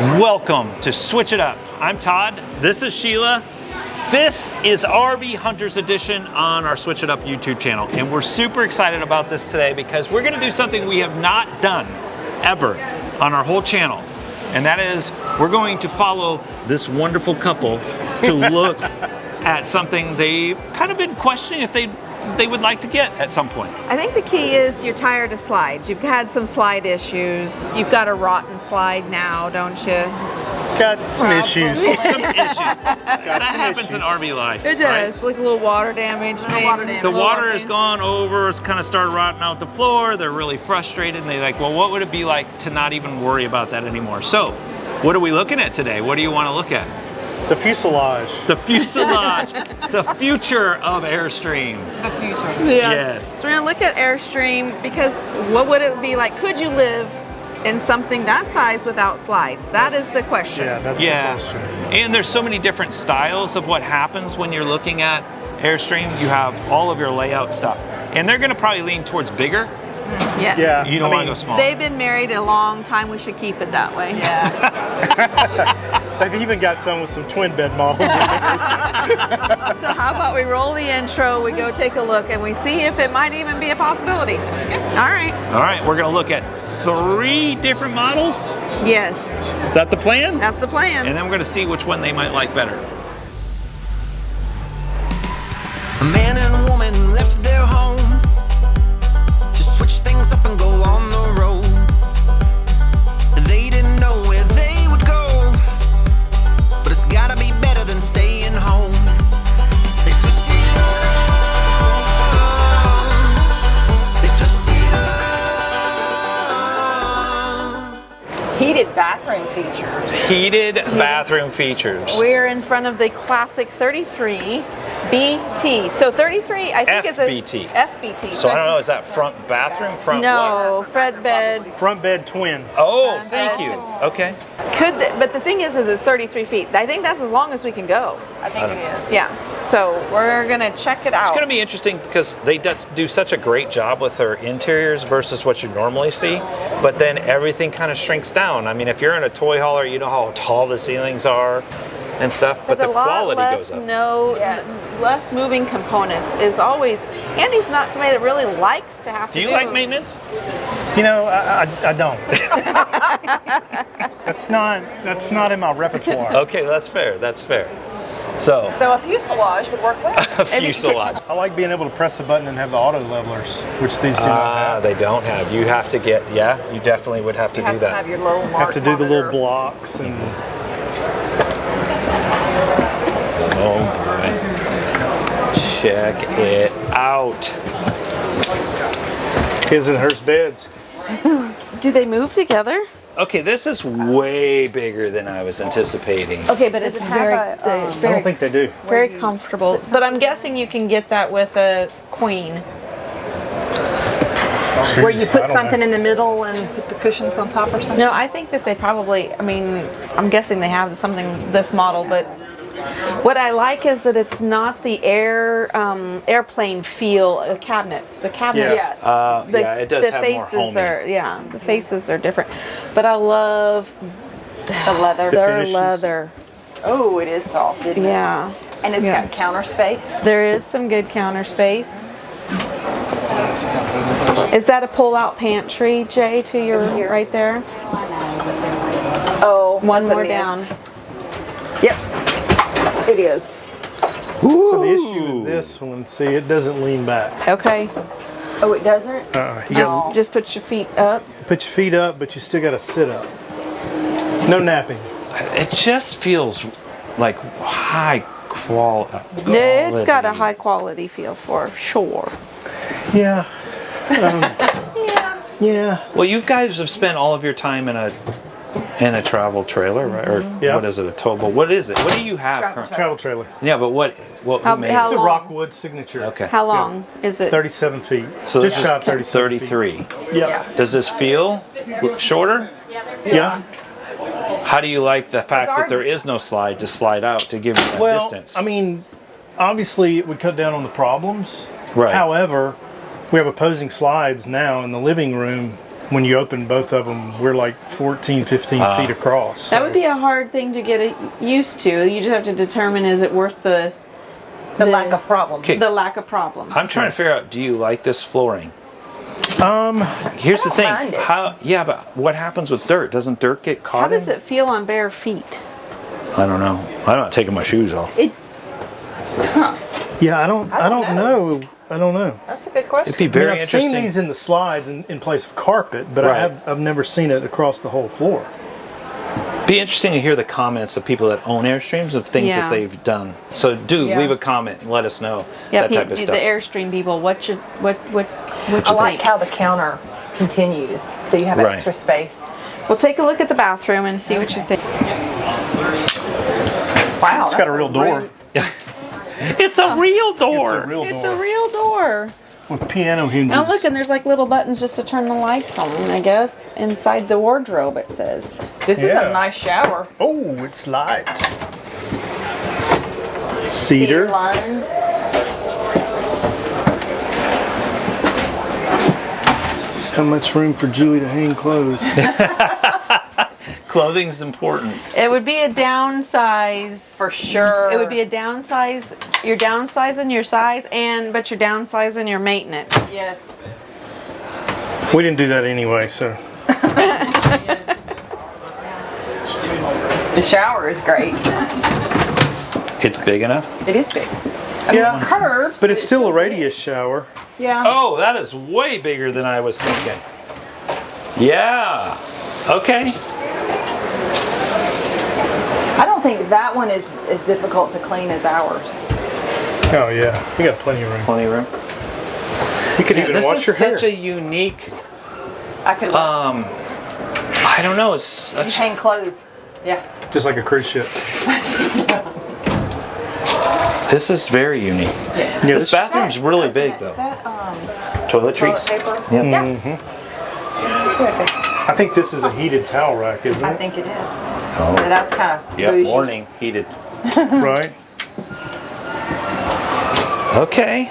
Welcome to Switch It Up. I'm Todd. This is Sheila. This is RV Hunters Edition on our Switch It Up YouTube channel. And we're super excited about this today because we're going to do something we have not done ever on our whole channel. And that is, we're going to follow this wonderful couple to look at something they've kind of been questioning if they would like to get at some point. I think the key is you're tired of slides. You've had some slide issues. You've got a rotten slide now, don't you? Got some issues. Some issues. That happens in RV life. It does. Like a little water damage. The water has gone over. It's kind of started rotting out the floor. They're really frustrated. And they're like, well, what would it be like to not even worry about that anymore? So, what are we looking at today? What do you want to look at? The fuselage. The fuselage. The future of Airstream. The future. Yes. So we're going to look at Airstream because what would it be like? Could you live in something that size without slides? That is the question. Yeah, that's the question. And there's so many different styles of what happens when you're looking at Airstream. You have all of your layout stuff. And they're going to probably lean towards bigger. Yes. Yeah. You don't want to go small. They've been married a long time. We should keep it that way. Yeah. They've even got some with some twin bed models. So how about we roll the intro, we go take a look, and we see if it might even be a possibility. All right. All right, we're going to look at 3 different models. Yes. Is that the plan? That's the plan. And then we're going to see which one they might like better. A man and a woman left their home to switch things up and go on the road. They didn't know where they would go, but it's gotta be better than staying home. They switched it up. They switched it up. Heated bathroom features. Heated bathroom features. We're in front of the classic 33 BT. So 33, I think FBT. it's a FBT. So I don't know, is that front bathroom? Front No, what? Fred bed. Front bed twin. Oh, thank you. Okay. But the thing is it's 33 feet. I think that's as long as we can go. I think it is. Yeah. So we're gonna check it out. It's going to be interesting because they do such a great job with their interiors versus what you normally see, but then everything kind of shrinks down. I mean, if you're in a toy hauler, you know how tall the ceilings are and stuff, but the quality goes up. Less moving components is always. Andy's not somebody that really likes to have to do. Do you like maintenance? You know, I don't. That's not in my repertoire. Okay, that's fair. That's fair. So So a fuselage would work well. a fuselage. I like being able to press a button and have the auto levelers, which these do not have. They don't have. You have to get. Yeah, you definitely would have to You do have to that. have your little Have to do the little monitor. blocks and. Oh boy. Check it out. His and hers beds. Do they move together? Okay, this is way bigger than I was anticipating. Okay, but it's it have I don't think they do. very comfortable. But I'm guessing you can get that with a queen. Where you I put don't something know. in the middle and put the cushions on top or something? No, I think that they probably, I mean, I'm guessing they have something, this model, but what I like is that it's not the airplane feel cabinets. The cabinets, Yes. Yeah, it does the have more faces homey. are, the faces are different. But I love The leather. their finishes. leather. Oh, it is soft, isn't it? Yeah. And it's Yeah. got counter space. There is some good counter space. Is that a pull-out pantry, Jay, to your right there? Oh, One that's a more miss. down. Yep. It is. So the issue with this one, see, it doesn't lean back. Okay. Oh, it doesn't? You gotta Just put your feet up. put your feet up, but you still got to sit up. No napping. It just feels like high quality. It's got a high quality feel for sure. Yeah. Yeah. Well, you guys have spent all of your time in a travel trailer, right? Or Yeah. what is it? A towboat? What is it? What do you have? Travel currently? Travel trailer. Yeah, but what How- who made how It's a long? Rockwood signature. Okay. How long is it? 37 feet. So just this shy is of 37 feet. 33. Yeah. Does this feel shorter? Yeah. How do you like the fact our- that there is no slide to slide out to give you that Well, distance? I mean, obviously it would cut down on the problems. Right. However, we have opposing slides now in the living room when you open both of them, we're like 14, 15 feet across. That would be a hard thing to get used to. You just have to determine, is it worth the lack of problems. Okay. the lack of problems. I'm trying to figure out, do you like this flooring? Here's the don't thing. mind it. Yeah, but what happens with dirt? Doesn't dirt get caught How does in? it feel on bare feet? I don't know. I'm not taking my shoes off. Yeah, I don't know. I don't know. That's a good question. It'd be I mean, very I've interesting. seen these in the slides in place of carpet, but Right. I've never seen it across the whole floor. Be interesting to hear the comments of people that own Airstreams of things that Yeah. they've done. So do Yeah. leave a comment and let us know Yeah, that type of the stuff. Airstream people. What you I like how the counter continues, so you have Right. extra space. We'll take a look at the bathroom and see what you think. Wow, It's got a real door. It's a real door. It's a real It's door a real door. with piano hinges. Oh, look, and there's like little buttons just to turn the lights on, I guess. Inside the wardrobe, it says. This is Yeah. a nice shower. Oh, it slides. Cedar. lined. So much room for Julie to hang clothes. Clothing's important. It would be a downsize. For sure. It would be a downsize. You're downsizing your size, but you're downsizing your maintenance. Yes. We didn't do that anyway, so. The shower is great. It's big enough. It is big. Yeah, Curves. but it's still a radius shower. Yeah. Oh, that is way bigger than I was thinking. Yeah. Okay. I don't think that one is as difficult to clean as ours. Oh yeah, we got plenty of room. Plenty of room. You could Yeah, even this wash is your hair. such a unique. I could I don't know. It's such. hang clothes. Yeah. Just like a cruise ship. This is very unique. Yeah, This bathroom's really big Is though. that Toiletries. toilet paper? Yep. Yeah. I think this is a heated towel rack, isn't I it? think it is. Oh. Yeah, that's kind of Yep. bougie. Warning. Heated. Right. Okay.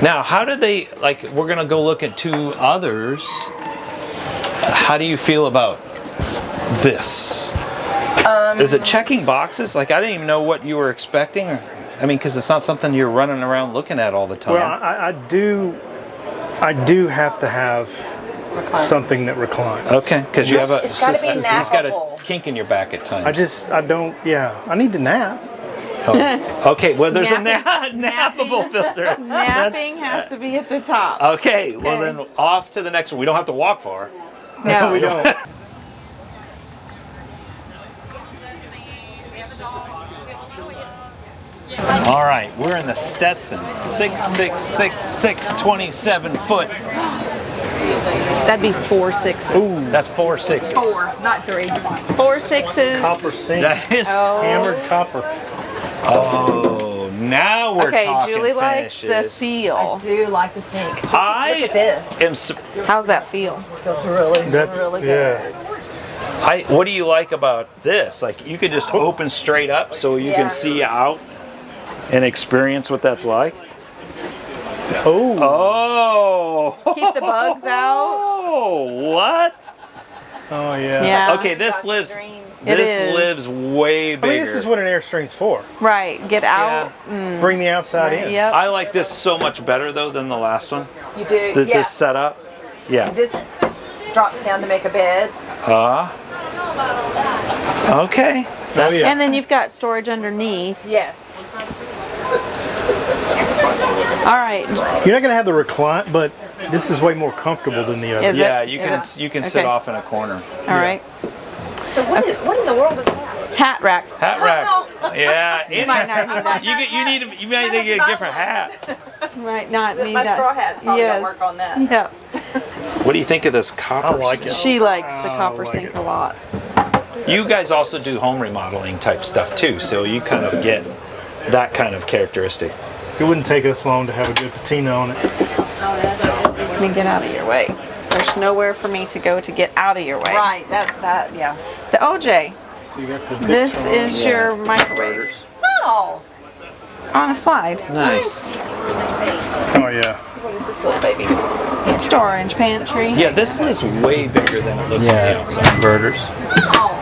Now, how did they, like, we're going to go look at two others. How do you feel about this? Is it checking boxes? Like, I didn't even know what you were expecting. I mean, because it's not something you're running around looking at all the time. Well, I do have to have something that reclines. Okay, because you have a, It's gotta be he's got a nappable. kink in your back at times. I need to nap. Oh. Okay, well, there's a Napping. nappable filter. Napping has to be at the top. Okay, well then off to the next one. We don't have to walk far. No, We don't. All right, we're in the Stetson 666 27-foot. That'd be 4 6s. That's 4 6s. Not 3. 4 6s. Copper sink. That is. Hammered copper. Oh, now we're Okay, talking Julie likes the finishes. I feel. do like the sink. I Look at this. am. How's that feel? It feels really, really good. What do you like about this? Like, you could just open straight up so you Yeah. can see out and experience what that's like. Oh. Oh. Keep the bugs out. Oh, what? Oh yeah. Yeah. Okay, this Dr. lives. Dreams. It This is. lives way I bigger. mean, this is what an Airstream's for. Right. Get out. Bring the outside in. Yep. I like this so much better though than the last one. You do. This setup. Yeah. This drops down to make a bed. Okay. That's yeah. And then you've got storage underneath. Yes. All right. You're not gonna have the recline, but this is way more comfortable than the other. Is yeah. it? You Yeah. can sit Okay. off in a corner. All right. So what in the world is that? Hat rack. Hat rack. Yeah. You might not need that. You might need to get a different hat. Might not need My that. straw hat's probably yes. gonna work on that. Yep. What do you think of this copper? I like it. She likes the I copper like sink it. a lot. You guys also do home remodeling type stuff too, so you kind of get that kind of characteristic. It wouldn't take us long to have a good patina on it. Let me get out of your way. There's nowhere for me to go to get out of your way. Right. That. Yeah. The OJ. So you got the This on. is your microwave Oh. on a slide. Nice. Oh yeah. What is this little baby? Storage pantry. Yeah, this is way bigger than it looks on the outside. Inverters.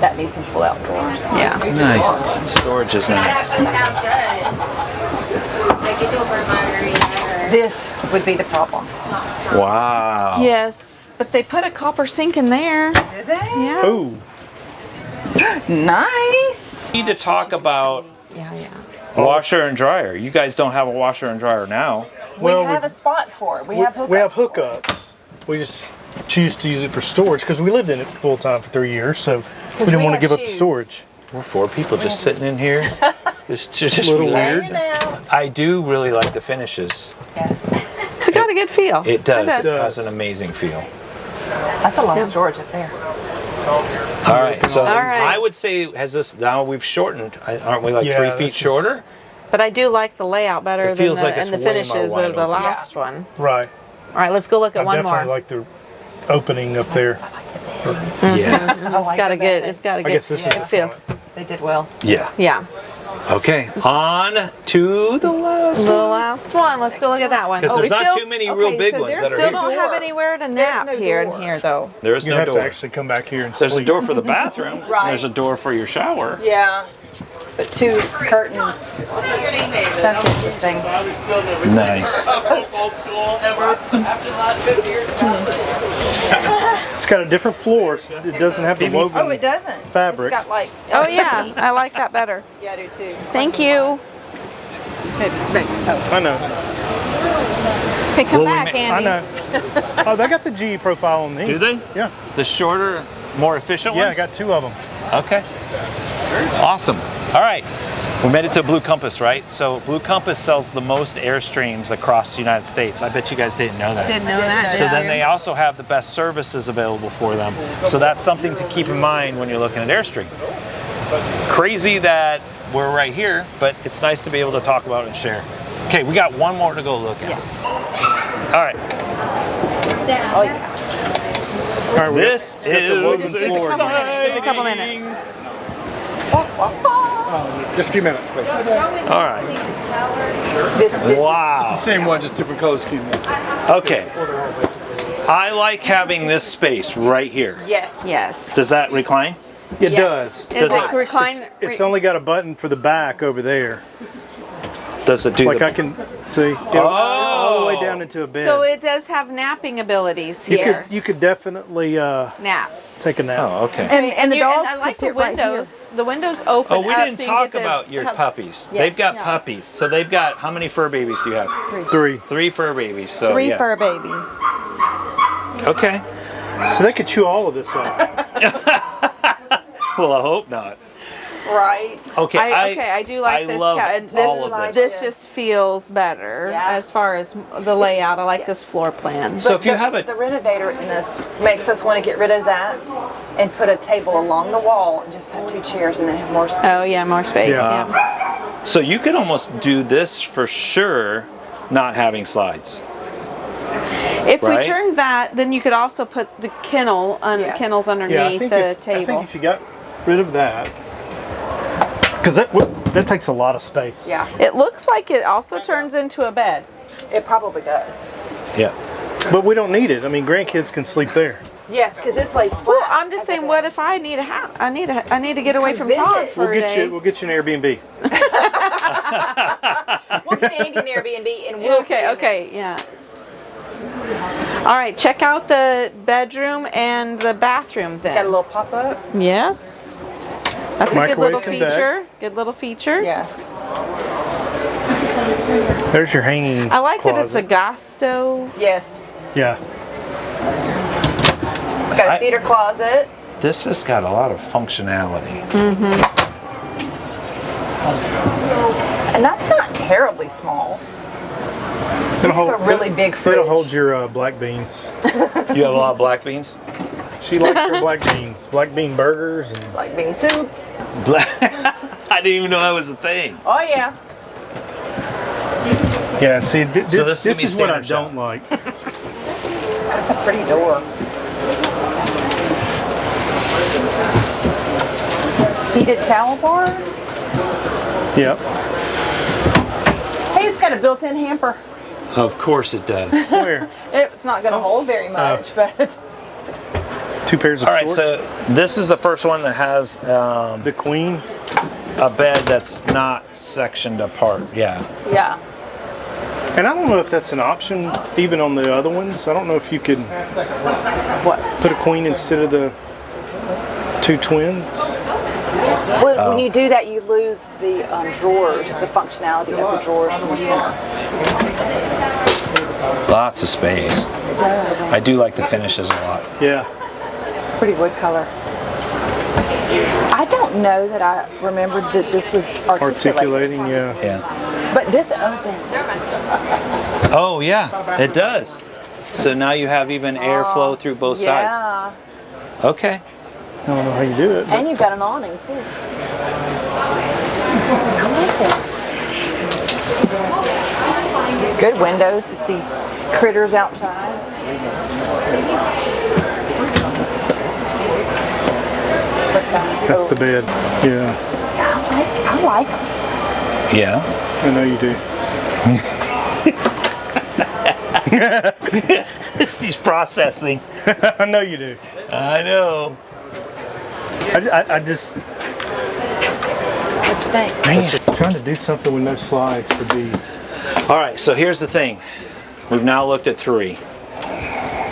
That needs some full outdoors. Yeah. Nice. Storage is nice. This would be the problem. Wow. Yes, but they put a copper sink in there. Did they? Yeah. Ooh. Nice. We need to talk about Yeah. washer and dryer. You guys don't have a washer and dryer now. Well, we have a spot for it. We have hookups. We have hookups. We just choose to use it for storage because we lived in it full time for 3 years, so we didn't want to have give up the shoes. storage. We're 4 people just sitting in here. It's just A little relaxing. Hanging out. I do really like the finishes. Yes. It's got a good feel. It does. It It has an amazing feel. That's a lot of storage up there. All right, so right. I would say, has this now we've shortened? Aren't we like Yeah, 3 feet this is- shorter? But I do like the layout better It than feels like the, it's and the way more finishes wide of the open. last one. Right. All right, let's go look I at one definitely more. like the opening up there. Yeah. It's got a good. It's got a I good. guess this is it feels. They did well. Yeah. Yeah. Okay, on to the last The one. last one. Let's go look at that one. Because we there's not still, too many real big ones that are still here. don't have anywhere to nap no here door. and here though. There is You no have door. to actually come back here and There's a sleep. door for the bathroom. Right. There's a door for your shower. Yeah. But 2 curtains. That's interesting. Nice. It's got a different floor, so it doesn't have the woven. Oh, it doesn't. Fabric. It's got like. Oh yeah, I like that better. Yeah, I do too. Thank you. I know. Okay, come Well, we back, ma- Andy. I know. Oh, they got the GE profile on these. Do they? Yeah. The shorter, more efficient Yeah, I ones? got 2 of them. Okay. Awesome. All right. We made it to Blue Compass, right? So Blue Compass sells the most Airstreams across the United States. I bet you guys didn't know that. Didn't know that. So did then you? they also have the best services available for them. So that's something to keep in mind when you're looking at Airstream. Crazy that we're right here, but it's nice to be able to talk about and share. Okay, we got one more to go look at. Yes. All right. Oh yeah. All right, This we got the woven is floor. Just a couple minutes. Just a few minutes, please. All right. This Wow. Same one, just different color scheme. Okay. I like having this space right here. Yes. Yes. Does that recline? It Yes. does. Is Does it it- recline? It's only got a button for the back over there. Does it do Like the... I can see. All the way down into a bed. So it does have napping abilities you here. could definitely Nap. take a nap. Oh, okay. And the dogs I like could the sit right here. windows. The windows open. Oh, we up didn't so you talk get the about your pup- puppies. Yes. They've got Yeah. puppies. So they've got, how many fur babies do you have? 3. 3 fur babies. So 3 yeah. fur babies. Okay. So they could chew all of this up. Well, I hope not. Right. Okay. I do like I this. love And all of this this. just feels better Yeah. as far as the layout. I like this floor plan. So if you have The a... renovator in us makes us want to get rid of that and put a table along the wall and just have 2 chairs and then have more space. Oh yeah, more space. Yeah. Yeah. So you could almost do this for sure, not having slides. If Right? we turned that, then you could also put the kennel Yes. kennels Yeah, underneath the I table. think if you got rid of that, because that takes a lot of space. Yeah, It looks like it also turns into a bed. it probably does. Yeah. But we don't need it. I mean, grandkids can sleep there. Yes, because this lays flat. Well, I'm just as a saying, bed. what if I need a house? I need to get away from visit. Todd for We'll a get day. you. We'll get you an Airbnb. We'll get Andy an Airbnb and we'll stay in Okay, this. yeah. All right, check out the bedroom and the bathroom then. Got a little pop up. Yes. That's a good Microwave little come back. feature. Good little feature. Yes. There's your hanging. I like that it's a closet. gas stove. Yes. Yeah. It's got a theater closet. This has got a lot of functionality. And that's not terribly small. It'll hold, a really big It'll fridge. hold your black beans. You have a lot of black beans? She likes her black beans. Black bean burgers and Like bean soup. Black. I didn't even know that was a thing. Oh yeah. yeah. See, this, So this is gonna be is what I standard don't shop. like. That's a pretty door. Heated towel bar. Yep. Hey, it's got a built-in hamper. Of course it does. Where? It's not going to hold very much, but 2 pairs of All right, shorts. so this is the first one that has The queen. a bed that's not sectioned apart. Yeah. yeah. And I don't know if that's an option even on the other ones. I don't know if you could put a queen instead of the 2 twins. Well, when you do that, you lose the drawers, the functionality of the drawers in the center. Lots of space. I do like the finishes a lot. Yeah. Pretty wood color. I don't know that I remembered that this was articulating. Articulating, yeah. Yeah. But this opens. Oh yeah, it does. So now you have even airflow through both sides. Yeah. Okay. I don't know how you do it. but- And you've got an awning too. I like this. Good windows to see critters outside. What's that? That's Oh, the bed. Yeah. I like them. Yeah. I know you do. She's processing. I know you do. I know. I just, What you think? man, trying to do something with no slides would be. All right, so here's the thing. We've now looked at 3.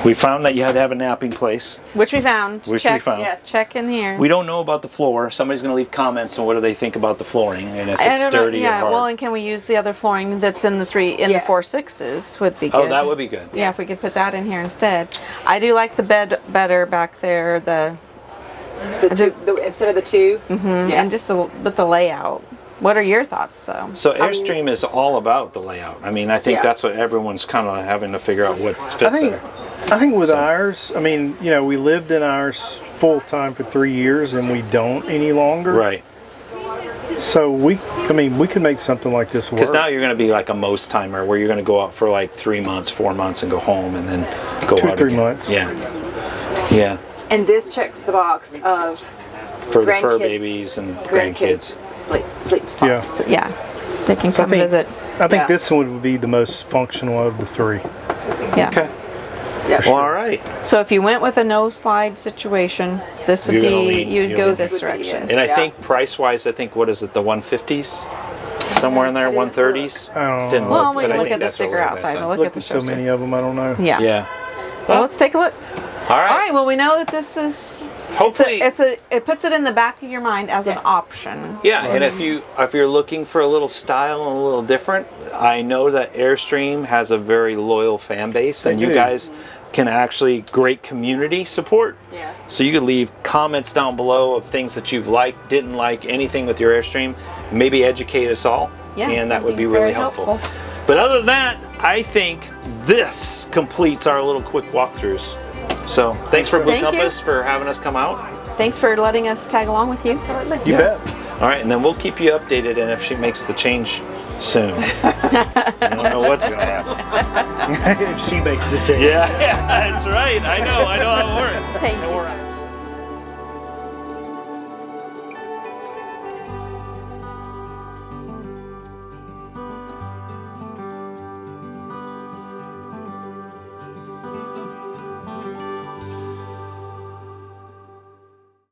We found that you had to have a napping place. Which we found. Which we check, found. Yes. Check in here. We don't know about the floor. Somebody's going to leave comments on what do they think about the flooring and if I it's don't know, dirty yeah, or hard. well, and can we use the other flooring that's in the Yes. 4/6s would be good. Oh, that would be good. Yeah, if we could put that in here instead. I do like the bed better back there, Instead of the 2. and just with the layout. What are your thoughts though? So Airstream is all about the layout. I mean, I think Yeah. that's what everyone's kind of having to figure out what fits there. I think with ours, I mean, you know, we lived in ours full time for 3 years and we don't any longer. Right. So we could make something like this work. Because now you're going to be like a most timer where you're going to go out for like 3 months, 4 months and go home and then go 2 or out 3 again. months. Yeah. Yeah. And this checks the box of For the fur grandkids- babies and grandkids. sleep spots. Yeah. Yeah, they can So come visit. I think Yeah. this one would be the most functional of the 3. Yeah. Okay. Yeah. Well, all right. So if you went with a no slide situation, this would You're gonna be lean- you'd you're go gonna- this This would be direction. it. And I Yeah. think price-wise, I think, what is it, the 150s? Somewhere in there, 130s? I don't know. Didn't Well, look, we but can I look think at the that's what sticker we're outside. gonna We'll look Looked at the at so show many of them, I don't know. Yeah. Yeah. Well, let's take a look. All right. All right. Well, we know that this is. Hopefully. It puts it in the back of your mind as an Yes. option. Yeah, and if you're looking for a little style and a little different, I know that Airstream has a very loyal fan base, and you do. guys can actually great community support. Yes. So you could leave comments down below of things that you've liked, didn't like, anything with your Airstream. Maybe educate us all, Yeah, and that would be very really helpful. helpful. But other than that, I think this completes our little quick walkthroughs. So thanks for Blue Thank you. Compass for having us come out. Thanks for letting us tag along with you. Absolutely. You bet. All right, and then we'll keep you updated, and if she makes the change soon. I don't know what's going to happen. If she makes the change. Yeah, that's right. I know how it works. Thank you.